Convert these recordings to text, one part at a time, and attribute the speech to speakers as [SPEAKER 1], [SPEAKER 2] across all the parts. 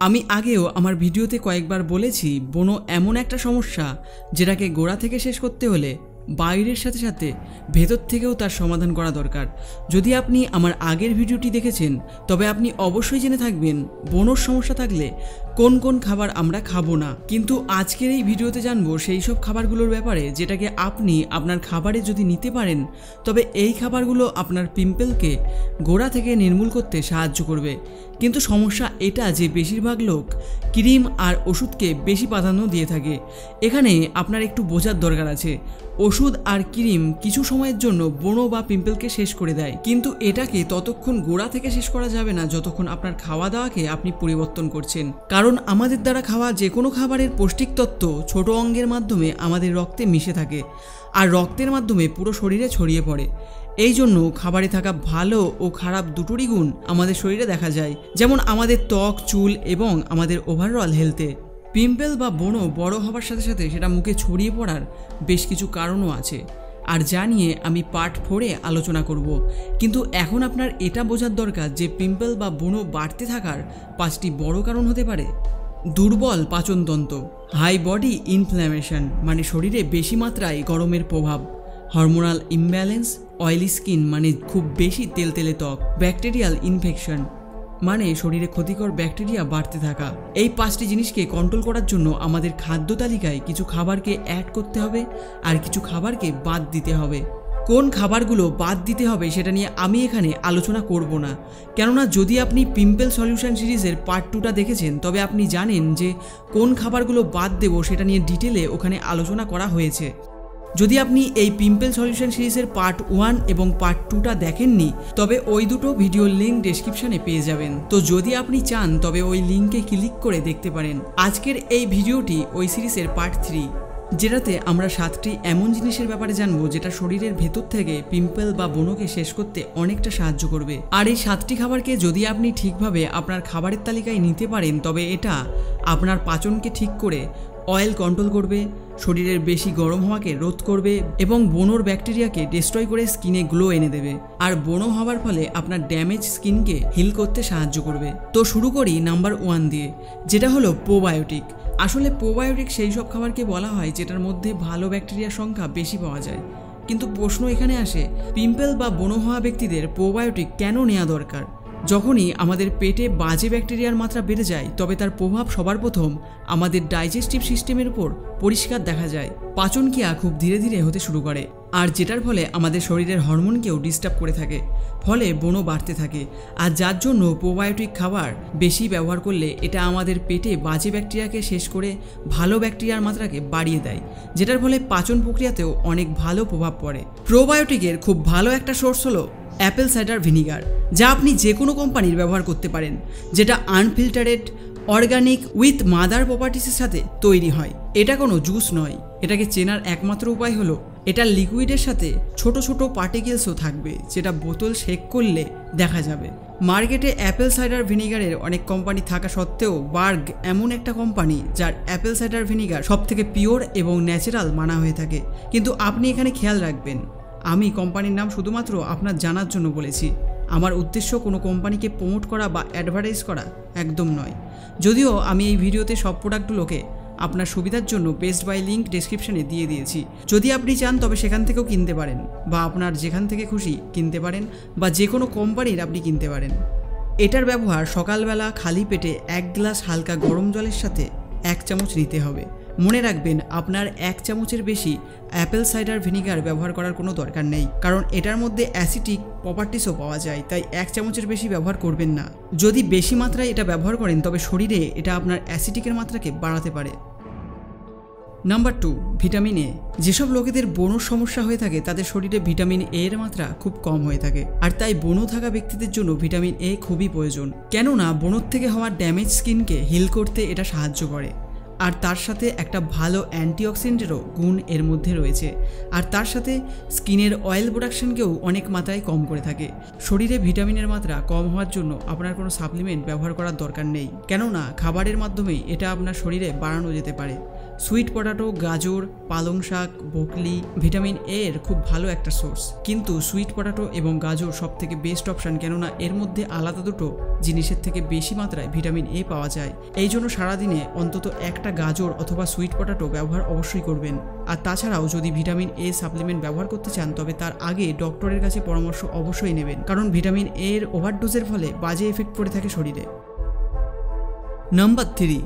[SPEAKER 1] আমি আগেও আমার ভিডিওতে কয়েকবার বলেছি বনো এমন একটা সমস্যা যেটাকে গোড়া থেকে শেষ করতে হলে বাইরের সাথে সাথে ভেতর থেকেও তার সমাধান করা দরকার। যদি আপনি আমার আগের ভিডিওটি দেখেছেন তবে আপনি অবশ্যই জেনে থাকবেন বনোর সমস্যা থাকলে কোন কোন খাবার আমরা খাবো না। কিন্তু আজকের এই ভিডিওতে জানবো সেই সব খাবারগুলোর ব্যাপারে যেটাকে আপনি আপনার খাবারে যদি নিতে পারেন তবে এই খাবারগুলো আপনার পিম্পলকে গোড়া থেকে নির্মূল করতে সাহায্য করবে। কিন্তু সমস্যা এটা যে বেশিরভাগ লোক ক্রিম আর ওষুধকে বেশি প্রাধান্য দিয়ে থাকে। এখানে আপনার একটু বোঝার দরকার আছে, ওষুধ আর ক্রিম কিছু সময়ের জন্য ব্রণ বা পিম্পলকে শেষ করে দেয়, কিন্তু এটাকে ততক্ষণ গোড়া থেকে শেষ করা যাবে না যতক্ষণ আপনার খাওয়া দাওয়াকে আপনি পরিবর্তন করছেন। কারণ আমাদের দ্বারা খাওয়া যে কোনো খাবারের পৌষ্টিক তত্ত্ব ছোট অঙ্গের মাধ্যমে আমাদের রক্তে মিশে থাকে আর রক্তের মাধ্যমে পুরো শরীরে ছড়িয়ে পড়ে। এই জন্য খাবারে থাকা ভালো ও খারাপ দুটোরই গুণ আমাদের শরীরে দেখা যায়, যেমন আমাদের ত্বক, চুল এবং আমাদের ওভারঅল হেলথে। পিম্পল বা ব্রণ বড় হওয়ার সাথে সাথে সেটা মুখে ছড়িয়ে পড়ার বেশ কিছু কারণও আছে, আর যা নিয়ে আমি পার্ট 4-এ আলোচনা করব। কিন্তু এখন আপনার এটা বোঝার দরকার যে পিম্পল বা ব্রণ বাড়তে থাকার 5টি বড় কারণ হতে পারে। দুর্বল পাচনতন্ত্র, হাই বডি ইনফ্ল্যামেশন মানে শরীরে বেশি মাত্রায় গরমের প্রভাব, হরমোনাল ইমব্যালেন্স, অয়েলি স্কিন মানে খুব বেশি তেলতেলে ত্বক, ব্যাকটেরিয়াল ইনফেকশন মানে শরীরে ক্ষতিকর ব্যাকটেরিয়া বাড়তে থাকা। এই 5টি জিনিসকে কন্ট্রোল করার জন্য আমাদের খাদ্য তালিকায় কিছু খাবারকে অ্যাড করতে হবে আর কিছু খাবারকে বাদ দিতে হবে। কোন খাবারগুলো বাদ দিতে হবে সেটা নিয়ে আমি এখানে আলোচনা করব না, কেননা যদি আপনি পিম্পল সলিউশন সিরিজের পার্ট 2টা দেখেছেন তবে আপনি জানেন যে কোন খাবারগুলো বাদ দেব সেটা নিয়ে ডিটেলে ওখানে আলোচনা করা হয়েছে। যদি আপনি এই পিম্পল সলিউশন সিরিজের পার্ট 1 এবং পার্ট 2টা দেখেননি তবে ওই দুটো ভিডিওর লিঙ্ক ডেসক্রিপশনে পেয়ে যাবেন। তো যদি আপনি চান তবে ওই লিঙ্কে ক্লিক করে দেখতে পারেন। আজকের এই ভিডিওটি ওই সিরিজের পার্ট 3, যেটাতে আমরা 7টি এমন জিনিসের ব্যাপারে জানবো যেটা শরীরের ভেতর থেকে পিম্পল বা ব্রণকে শেষ করতে অনেকটা সাহায্য করবে। আর এই 7টি খাবারকে যদি আপনি ঠিকভাবে আপনার খাবারের তালিকায় নিতে পারেন তবে এটা আপনার পাচনকে ঠিক করে অয়েল কন্ট্রোল করবে, শরীরের বেশি গরম হওয়াকে রোধ করবে এবং ব্রণর ব্যাকটেরিয়াকে ডিস্ট্রয় করে স্কিনে গ্লো এনে দেবে, আর ব্রণ হওয়ার ফলে আপনার ড্যামেজ স্কিনকে হিল করতে সাহায্য করবে। তো শুরু করি নাম্বার 1 দিয়ে, যেটা হলো প্রোবায়োটিক। আসলে প্রোবায়োটিক সেই সব খাবারকে বলা হয় যেটার মধ্যে ভালো ব্যাকটেরিয়ার সংখ্যা বেশি পাওয়া যায়। কিন্তু প্রশ্ন এখানে আসে, পিম্পল বা ব্রণ হওয়া ব্যক্তিদের প্রোবায়োটিক কেন নেওয়া দরকার? যখনই আমাদের পেটে বাজে ব্যাকটেরিয়ার মাত্রা বেড়ে যায় তবে তার প্রভাব সবার প্রথম আমাদের ডাইজেস্টিভ সিস্টেমের উপর পরিষ্কার দেখা যায়। পাচনক্রিয়া খুব ধীরে ধীরে হতে শুরু করে, আর যেটার ফলে আমাদের শরীরের হরমোনকেও ডিস্টার্ব করে থাকে, ফলে ব্রণ বাড়তে থাকে। আর যার জন্য প্রোবায়োটিক খাবার বেশি ব্যবহার করলে এটা আমাদের পেটে বাজে ব্যাকটেরিয়াকে শেষ করে ভালো ব্যাকটেরিয়ার মাত্রাকে বাড়িয়ে দেয়, যেটার ফলে পাচন প্রক্রিয়াতেও অনেক ভালো প্রভাব পড়ে। প্রোবায়োটিকের খুব ভালো একটা সোর্স হলো অ্যাপেল সাইডার ভিনিগার, যা আপনি যে কোনো কোম্পানির ব্যবহার করতে পারেন, যেটা আনফিল্টারেড, অর্গানিক উইথ মাদার প্রপার্টিসের সাথে তৈরি হয়। এটা কোনো জুস নয়। এটাকে চেনার একমাত্র উপায় হলো এটা লিকুইডের সাথে ছোট ছোট পার্টিকেলসও থাকবে, যেটা বোতল শেক করলে দেখা যাবে। মার্কেটে অ্যাপেল সাইডার ভিনিগারের অনেক কোম্পানি থাকা সত্ত্বেও বার্গ এমন একটা কোম্পানি যার অ্যাপেল সাইডার ভিনিগার সবথেকে পিওর এবং ন্যাচারাল মানা হয়ে থাকে। কিন্তু আপনি এখানে খেয়াল রাখবেন, আমি কোম্পানির নাম শুধুমাত্র আপনার জানার জন্য বলেছি। আমার উদ্দেশ্য কোনো কোম্পানিকে প্রমোট করা বা অ্যাডভার্টাইজ করা একদম নয়। যদিও আমি এই ভিডিওতে সব প্রোডাক্টগুলোকে আপনার সুবিধার জন্য বেস্ট বাই লিঙ্ক ডেসক্রিপশনে দিয়ে দিয়েছি। যদি আপনি চান তবে সেখান থেকেও কিনতে পারেন, বা আপনার যেখান থেকে খুশি কিনতে পারেন, বা যে কোনো কোম্পানির আপনি কিনতে পারেন। এটার ব্যবহার সকালবেলা খালি পেটে 1 গ্লাস হালকা গরম জলের সাথে 1 চামচ নিতে হবে। মনে রাখবেন, আপনার 1 চামচের বেশি অ্যাপেল সাইডার ভিনিগার ব্যবহার করার কোনো দরকার নেই, কারণ এটার মধ্যে অ্যাসিটিক প্রপার্টিসও পাওয়া যায়, তাই 1 চামচের বেশি ব্যবহার করবেন না। যদি বেশি মাত্রায় এটা ব্যবহার করেন তবে শরীরে এটা আপনার অ্যাসিটিকের মাত্রাকে বাড়াতে পারে। Number 2, vitamin A. যেসব লোকেদের ব্রণর সমস্যা হয়ে থাকে তাদের শরীরে ভিটামিন এ এর মাত্রা খুব কম হয়ে থাকে, আর তাই ব্রণ থাকা ব্যক্তিদের জন্য ভিটামিন এ খুবই প্রয়োজন। কেননা ব্রণর থেকে হওয়া ড্যামেজ স্কিনকে হিল করতে এটা সাহায্য করে, আর তার সাথে একটা ভালো অ্যান্টিঅক্সিডেন্টেরও গুণ এর মধ্যে রয়েছে, আর তার সাথে স্কিনের অয়েল প্রোডাকশনকেও অনেক মাত্রায় কম করে থাকে। শরীরে ভিটামিনের মাত্রা কম হওয়ার জন্য আপনার কোনো সাপ্লিমেন্ট ব্যবহার করার দরকার নেই, কেননা খাবারের মাধ্যমে এটা আপনার শরীরে বাড়ানো যেতে পারে। সুইট পটাটো, গাজর, পালং শাক, ব্রোকলি ভিটামিন এ এর খুব ভালো একটা সোর্স। কিন্তু সুইট পটাটো এবং গাজর সব থেকে বেস্ট অপশান, কেননা এর মধ্যে আলাদা দুটো জিনিসের থেকে বেশি মাত্রায় ভিটামিন এ পাওয়া যায়। এই জন্য সারাদিনে অন্তত একটা গাজর অথবা সুইট পটাটো ব্যবহার অবশ্যই করবেন। আর তাছাড়াও যদি ভিটামিন এ সাপ্লিমেন্ট ব্যবহার করতে চান তবে তার আগে ডক্টরের কাছে পরামর্শ অবশ্যই নেবেন, কারণ ভিটামিন এ এর ওভারডোজের ফলে বাজে এফেক্ট পড়ে থাকে শরীরে। Number 3,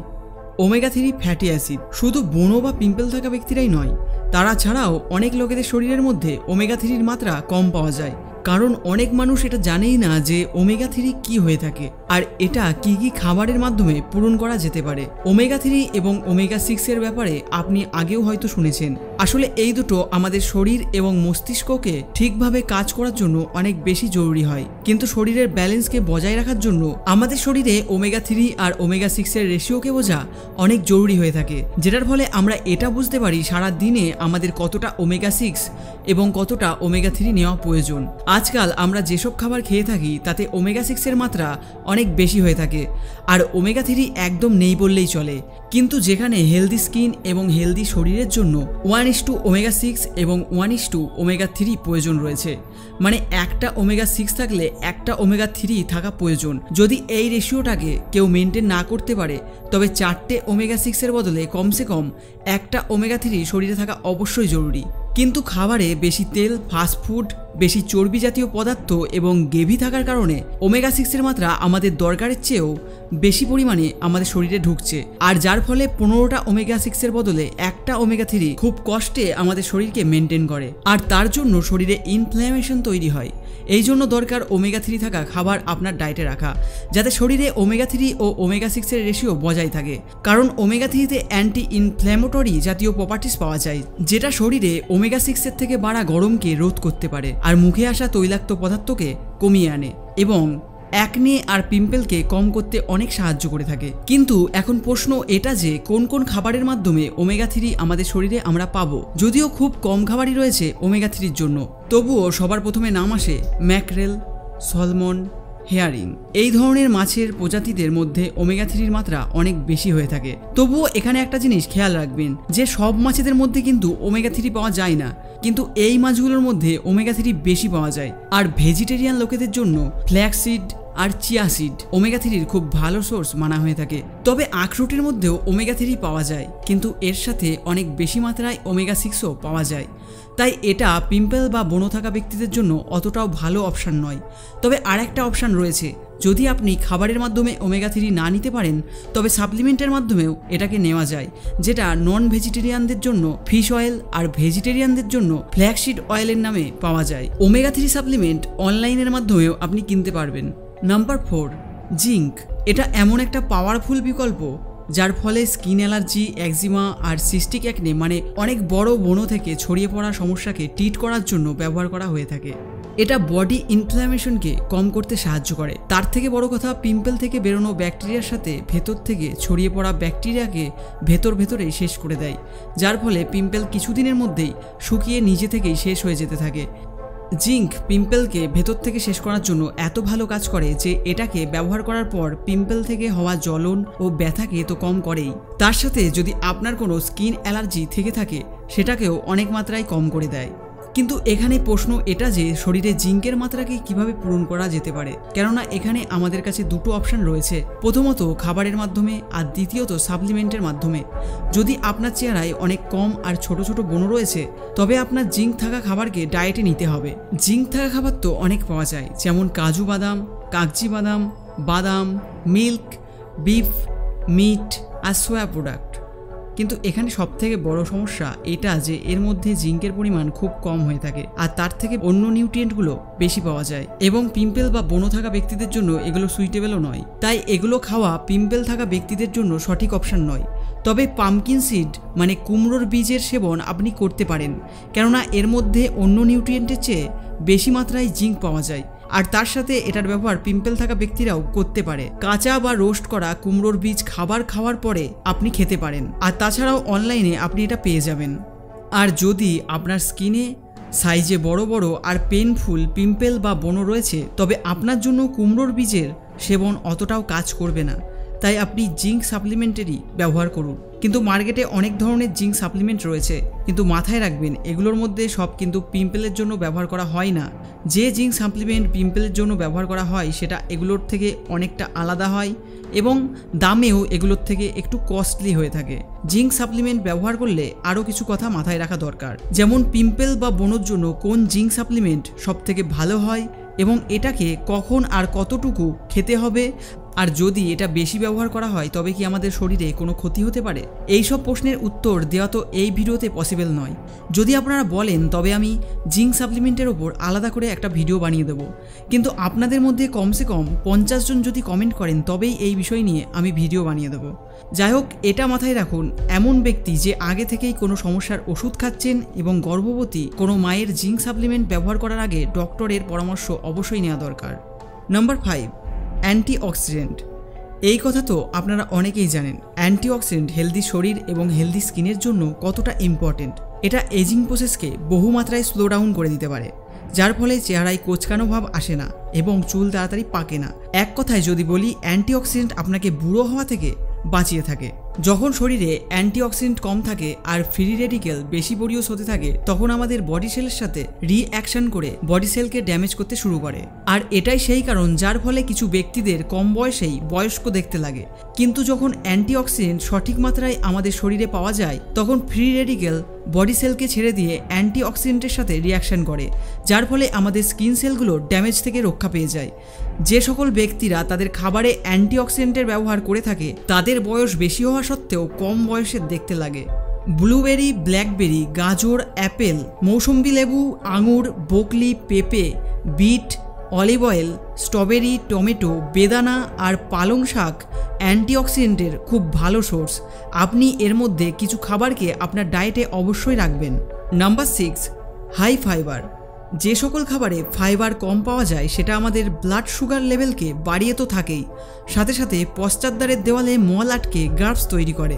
[SPEAKER 1] omega 3 fatty acid. শুধু ব্রণ বা পিম্পল থাকা ব্যক্তিরাই নয়, তারা ছাড়াও অনেক লোকেদের শরীরের মধ্যে ওমেগা 3 মাত্রা কম পাওয়া যায়, কারণ অনেক মানুষ এটা জানেই না যে ওমেগা 3 কি হয়ে থাকে আর এটা কি কি খাবারের মাধ্যমে পূরণ করা যেতে পারে। ওমেগা 3 এবং ওমেগা 6 এর ব্যাপারে আপনি আগেও হয়তো শুনেছেন। আসলে এই দুটো আমাদের শরীর এবং মস্তিষ্ককে ঠিকভাবে কাজ করার জন্য অনেক বেশি জরুরি হয়, কিন্তু শরীরের ব্যালেন্সকে বজায় রাখার জন্য আমাদের শরীরে ওমেগা 3 আর ওমেগা 6 এর রেশিওকে বোঝা অনেক জরুরি হয়ে থাকে, যেটার ফলে আমরা এটা বুঝতে পারি সারা দিনে আমাদের কতটা ওমেগা 6 এবং কতটা ওমেগা 3 নেওয়া প্রয়োজন। আজকাল আমরা যেসব খাবার খেয়ে থাকি তাতে ওমেগা 6 এর মাত্রা অনেক বেশি হয়ে থাকে আর ওমেগা 3 একদম নেই বললেই চলে। কিন্তু যেখানে হেলদি স্কিন এবং হেলদি শরীরের জন্য 1:2 ওমেগা 6 এবং 1:2 ওমেগা 3 প্রয়োজন রয়েছে, মানে একটা ওমেগা 6 থাকলে একটা ওমেগা 3 থাকা প্রয়োজন। যদি এই রেশিওটাকে কেউ মেনটেন না করতে পারে তবে 4টে ওমেগা 6 এর বদলে কমসে কম একটা ওমেগা 3 শরীরে থাকা অবশ্যই জরুরি। কিন্তু খাবারে বেশি তেল, ফাস্টফুড, বেশি চর্বি জাতীয় পদার্থ এবং গ্রেভি থাকার কারণে ওমেগা 6 এর মাত্রা আমাদের দরকারের চেয়েও বেশি পরিমাণে আমাদের শরীরে ঢুকছে, আর যার ফলে 15টা ওমেগা 6 এর বদলে একটা ওমেগা 3 খুব কষ্টে আমাদের শরীরকে মেনটেন করে, আর তার জন্য শরীরে ইনফ্ল্যামেশন তৈরি হয়। এই জন্য দরকার ওমেগা 3 থাকা খাবার আপনার ডায়েটে রাখা, যাতে শরীরে ওমেগা 3 ও ওমেগা 6 এর রেশিও বজায় থাকে, কারণ ওমেগা 3 তে অ্যান্টি ইনফ্ল্যামেটরি জাতীয় প্রপার্টিস পাওয়া যায়, যেটা শরীরে ওমেগা 6 এর থেকে বাড়া গরমকে রোধ করতে পারে আর মুখে আসা তৈলাক্ত পদার্থকে কমিয়ে আনে এবং অ্যাকনে আর পিম্পলকে কম করতে অনেক সাহায্য করে থাকে। কিন্তু এখন প্রশ্ন এটা যে কোন কোন খাবারের মাধ্যমে ওমেগা 3 আমাদের শরীরে আমরা পাবো। যদিও খুব কম খাবারই রয়েছে ওমেগা 3 জন্য, তবুও সবার প্রথমে নাম আসে ম্যাকরেল, সলমন, হেয়ারিং। এই ধরনের মাছের প্রজাতিদের মধ্যে ওমেগা 3 মাত্রা অনেক বেশি হয়ে থাকে। তবুও এখানে একটা জিনিস খেয়াল রাখবেন যে সব মাছেদের মধ্যে কিন্তু ওমেগা 3 পাওয়া যায় না, কিন্তু এই মাছগুলোর মধ্যে ওমেগা 3 বেশি পাওয়া যায়। আর ভেজিটেরিয়ান লোকেদের জন্য ফ্ল্যাক্সিড আর চিয়া সিড ওমেগা 3 খুব ভালো সোর্স মানা হয়ে থাকে। তবে আখরোটের মধ্যেও ওমেগা 3 পাওয়া যায়, কিন্তু এর সাথে অনেক বেশি মাত্রায় ওমেগা 6ও পাওয়া যায়। তাই এটা পিম্পল বা ব্রণ থাকা ব্যক্তিদের জন্য অতটাও ভালো অপশান নয়। তবে আরেকটা অপশান রয়েছে, যদি আপনি খাবারের মাধ্যমে ওমেগা 3 না নিতে পারেন তবে সাপ্লিমেন্টের মাধ্যমেও এটাকে নেওয়া যায়, যেটা নন ভেজিটেরিয়ানদের জন্য ফিশ অয়েল আর ভেজিটেরিয়ানদের জন্য ফ্ল্যাক্সিড অয়েলের নামে পাওয়া যায়। ওমেগা 3 সাপ্লিমেন্ট অনলাইনের মাধ্যমেও আপনি কিনতে পারবেন। Number 4, zinc. এটা এমন একটা পাওয়ারফুল বিকল্প যার ফলে স্কিন অ্যালার্জি, একজিমা আর সিস্টিক অ্যাকনে মানে অনেক বড় ব্রণ থেকে ছড়িয়ে পড়া সমস্যাকে ট্রিট করার জন্য ব্যবহার করা হয়ে থাকে। এটা বডি ইনফ্ল্যামেশনকে কম করতে সাহায্য করে। তার থেকে বড় কথা, পিম্পল থেকে বেরোনো ব্যাকটেরিয়ার সাথে ভেতর থেকে ছড়িয়ে পড়া ব্যাকটেরিয়াকে ভেতরেই শেষ করে দেয়, যার ফলে পিম্পল কিছুদিনের মধ্যেই শুকিয়ে নিজে থেকেই শেষ হয়ে যেতে থাকে। জিঙ্ক পিম্পলকে ভেতর থেকে শেষ করার জন্য এত ভালো কাজ করে যে এটাকে ব্যবহার করার পর পিম্পল থেকে হওয়া জ্বলন ও ব্যথাকে তো কম করেই, তার সাথে যদি আপনার কোনো স্কিন অ্যালার্জি থেকে থাকে সেটাকেও অনেক মাত্রায় কম করে দেয়। কিন্তু এখানে প্রশ্ন এটা যে শরীরে জিঙ্কের মাত্রাকে কিভাবে পূরণ করা যেতে পারে, কেননা এখানে আমাদের কাছে দুটো অপশান রয়েছে, প্রথমত খাবারের মাধ্যমে আর দ্বিতীয়ত সাপ্লিমেন্টের মাধ্যমে। যদি আপনার চেহারায় অনেক কম আর ছোট ছোট ব্রণ রয়েছে তবে আপনার জিঙ্ক থাকা খাবারকে ডায়েটে নিতে হবে। জিঙ্ক থাকা খাবার তো অনেক পাওয়া যায়, যেমন কাজু বাদাম, কাগজি বাদাম, বাদাম, মিল্ক, বিফ, মিট আর সোয়া প্রোডাক্ট। কিন্তু এখানে সবথেকে বড় সমস্যা এটা যে এর মধ্যে জিঙ্কের পরিমাণ খুব কম হয়ে থাকে আর তার থেকে অন্য নিউট্রিয়েন্টগুলো বেশি পাওয়া যায়, এবং পিম্পল বা ব্রণ থাকা ব্যক্তিদের জন্য এগুলো সুইটেবলও নয়। তাই এগুলো খাওয়া পিম্পল থাকা ব্যক্তিদের জন্য সঠিক অপশান নয়। তবে পাম্পকিন সিড মানে কুমড়োর বীজের সেবন আপনি করতে পারেন, কেননা এর মধ্যে অন্য নিউট্রিয়েন্টের চেয়ে বেশি মাত্রায় জিঙ্ক পাওয়া যায়, আর তার সাথে এটার ব্যবহার পিম্পল থাকা ব্যক্তিরাও করতে পারে। কাঁচা বা রোস্ট করা কুমড়োর বীজ খাবার খাওয়ার পরে আপনি খেতে পারেন, আর তাছাড়াও অনলাইনে আপনি এটা পেয়ে যাবেন। আর যদি আপনার স্কিনে সাইজে বড় বড় আর পেনফুল পিম্পল বা ব্রণ রয়েছে তবে আপনার জন্য কুমড়োর বীজের সেবন অতটাও কাজ করবে না, তাই আপনি জিঙ্ক সাপ্লিমেন্টারি ব্যবহার করুন। কিন্তু মার্কেটে অনেক ধরনের জিঙ্ক সাপ্লিমেন্ট রয়েছে, কিন্তু মাথায় রাখবেন এগুলোর মধ্যে সব কিন্তু পিম্পলের জন্য ব্যবহার করা হয় না। যে জিঙ্ক সাপ্লিমেন্ট পিম্পলের জন্য ব্যবহার করা হয় সেটা এগুলোর থেকে অনেকটা আলাদা হয় এবং দামেও এগুলোর থেকে একটু কস্টলি হয়ে থাকে। জিঙ্ক সাপ্লিমেন্ট ব্যবহার করলে আরও কিছু কথা মাথায় রাখা দরকার, যেমন পিম্পল বা ব্রণের জন্য কোন জিঙ্ক সাপ্লিমেন্ট সবথেকে ভালো হয় এবং এটাকে কখন আর কতটুকু খেতে হবে, আর যদি এটা বেশি ব্যবহার করা হয় তবে কি আমাদের শরীরে কোনো ক্ষতি হতে পারে। এই সব প্রশ্নের উত্তর দেওয়া তো এই ভিডিওতে পসিবল নয়। যদি আপনারা বলেন তবে আমি জিঙ্ক সাপ্লিমেন্টের ওপর আলাদা করে একটা ভিডিও বানিয়ে দেবো, কিন্তু আপনাদের মধ্যে কমসে কম 50 জন যদি কমেন্ট করেন তবেই এই বিষয় নিয়ে আমি ভিডিও বানিয়ে দেবো। যাই হোক, এটা মাথায় রাখুন, এমন ব্যক্তি যে আগে থেকেই কোনো সমস্যার ওষুধ খাচ্ছেন এবং গর্ভবতী কোনো মায়ের জিঙ্ক সাপ্লিমেন্ট ব্যবহার করার আগে ডক্টরের পরামর্শ অবশ্যই নেওয়া দরকার। Number 5, antioxidant. এই কথা তো আপনারা অনেকেই জানেন, অ্যান্টিঅক্সিডেন্ট হেলদি শরীর এবং হেলদি স্কিনের জন্য কতটা ইম্পর্টেন্ট। এটা এজিং প্রসেসকে বহুমাত্রায় স্লো ডাউন করে দিতে পারে, যার ফলে চেহারায় কোঁচকানো ভাব আসে না এবং চুল তাড়াতাড়ি পাকে না। এক কথায় যদি বলি, অ্যান্টিঅক্সিডেন্ট আপনাকে বুড়ো হওয়া থেকে বাঁচিয়ে থাকে। যখন শরীরে অ্যান্টিঅক্সিডেন্ট কম থাকে আর ফ্রি রেডিকেল বেশি প্রডিউস হতে থাকে, তখন আমাদের বডি সেলের সাথে রিঅ্যাকশন করে বডি সেলকে ড্যামেজ করতে শুরু করে। আর এটাই সেই কারণ যার ফলে কিছু ব্যক্তিদের কম বয়সেই বয়স্ক দেখতে লাগে। কিন্তু যখন অ্যান্টিঅক্সিডেন্ট সঠিক মাত্রায় আমাদের শরীরে পাওয়া যায়, তখন ফ্রি রেডিকেল বডি সেলকে ছেড়ে দিয়ে অ্যান্টিঅক্সিডেন্টের সাথে রিঅ্যাকশন করে, যার ফলে আমাদের স্কিন সেলগুলো ড্যামেজ থেকে রক্ষা পেয়ে যায়। যে সকল ব্যক্তিরা তাদের খাবারে অ্যান্টিঅক্সিডেন্টের ব্যবহার করে থাকে তাদের বয়স বেশি হওয়া সত্ত্বেও কম বয়সের দেখতে লাগে। ব্লুবেরি, ব্ল্যাকবেরি, গাজর, অ্যাপেল, মৌসুম্বি লেবু, আঙুর, বকলি, পেঁপে, beet, olive oil, strawberry, tomato, বেদানা আর পালং শাক অ্যান্টিঅক্সিডেন্টের খুব ভালো সোর্স। আপনি এর মধ্যে কিছু খাবারকে আপনার ডায়েটে অবশ্যই রাখবেন। Number 6, high fibre. যে সকল খাবারে ফাইবার কম পাওয়া যায় সেটা আমাদের ব্লাড সুগার লেভেলকে বাড়িয়ে তো থাকেই, সাথে সাথে পশ্চাৎদ্বারের দেওয়ালে মল আটকে গার্ভস তৈরি করে।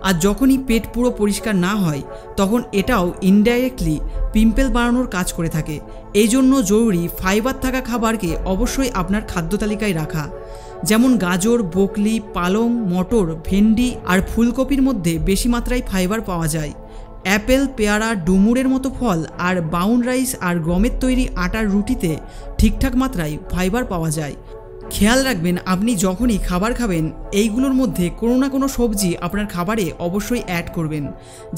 [SPEAKER 1] আর যখনই পেট পুরো পরিষ্কার না হয় তখন এটাও ইনডাইরেক্টলি পিম্পল বাড়ানোর কাজ করে থাকে। এই জন্য জরুরি ফাইবার থাকা খাবারকে অবশ্যই আপনার খাদ্য তালিকায় রাখা, যেমন গাজর, বকলি, পালং, মটর, ভেন্ডি আর ফুলকপির মধ্যে বেশি মাত্রায় ফাইবার পাওয়া যায়। অ্যাপেল, পেয়ারা, ডুমুরের মতো ফল আর ব্রাউন রাইস আর গমের তৈরি আটার রুটিতে ঠিকঠাক মাত্রায় ফাইবার পাওয়া যায়। খেয়াল রাখবেন, আপনি যখনই খাবার খাবেন এইগুলোর মধ্যে কোনো না কোনো সবজি আপনার খাবারে অবশ্যই অ্যাড করবেন,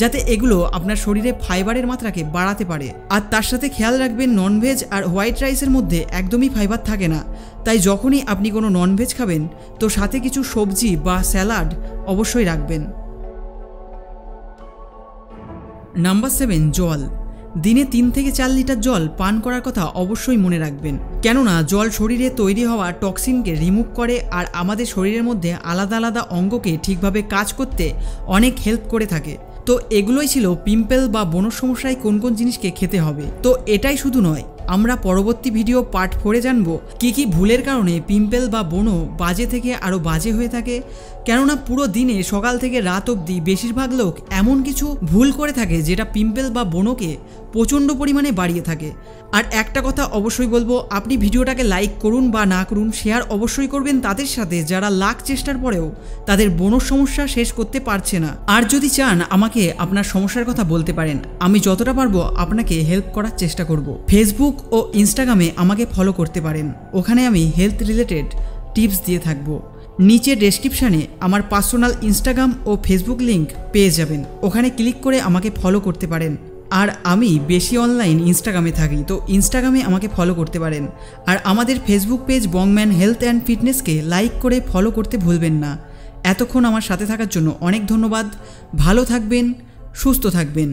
[SPEAKER 1] যাতে এগুলো আপনার শরীরে ফাইবারের মাত্রাকে বাড়াতে পারে। আর তার সাথে খেয়াল রাখবেন, ননভেজ আর হোয়াইট রাইসের মধ্যে একদমই ফাইবার থাকে না, তাই যখনই আপনি কোনো ননভেজ খাবেন তো সাথে কিছু সবজি বা স্যালাড অবশ্যই রাখবেন। নাম্বার 7, জল। দিনে 3 থেকে 4 লিটার জল পান করার কথা অবশ্যই মনে রাখবেন, কেননা জল শরীরে তৈরি হওয়া টক্সিনকে রিমুভ করে আর আমাদের শরীরের মধ্যে আলাদা আলাদা অঙ্গকে ঠিকভাবে কাজ করতে অনেক হেল্প করে থাকে। তো এগুলোই ছিল পিম্পল বা ব্রণ সমস্যায় কোন কোন জিনিসকে খেতে হবে। তো এটাই শুধু নয়, আমরা পরবর্তী ভিডিও পার্ট 4-এ জানবো কী কী ভুলের কারণে পিম্পল বা ব্রণ বাজে থেকে আরও বাজে হয়ে থাকে, কেননা পুরো দিনে সকাল থেকে রাত অবধি বেশিরভাগ লোক এমন কিছু ভুল করে থাকে যেটা পিম্পল বা ব্রণকে প্রচণ্ড পরিমাণে বাড়িয়ে থাকে। আর একটা কথা অবশ্যই বলবো, আপনি ভিডিওটাকে লাইক করুন বা না করুন, শেয়ার অবশ্যই করবেন তাদের সাথে যারা লাখ চেষ্টার পরেও তাদের ব্রণ সমস্যা শেষ করতে পারছে না। আর যদি চান আমাকে আপনার সমস্যার কথা বলতে পারেন, আমি যতটা পারবো আপনাকে হেল্প করার চেষ্টা করব। ফেসবুক ও ইনস্টাগ্রামে আমাকে ফলো করতে পারেন, ওখানে আমি হেলথ রিলেটেড টিপস দিয়ে থাকবো। নিচে ডেসক্রিপশানে আমার পার্সোনাল ইনস্টাগ্রাম ও ফেসবুক লিঙ্ক পেয়ে যাবেন, ওখানে ক্লিক করে আমাকে ফলো করতে পারেন। আর আমি বেশি অনলাইন ইনস্টাগ্রামে থাকি, তো ইনস্টাগ্রামে আমাকে ফলো করতে পারেন। আর আমাদের Facebook page Bongman health and ফিটনেসকে লাইক করে ফলো করতে ভুলবেন না। এতক্ষণ আমার সাথে থাকার জন্য অনেক ধন্যবাদ। ভালো থাকবেন, সুস্থ থাকবেন।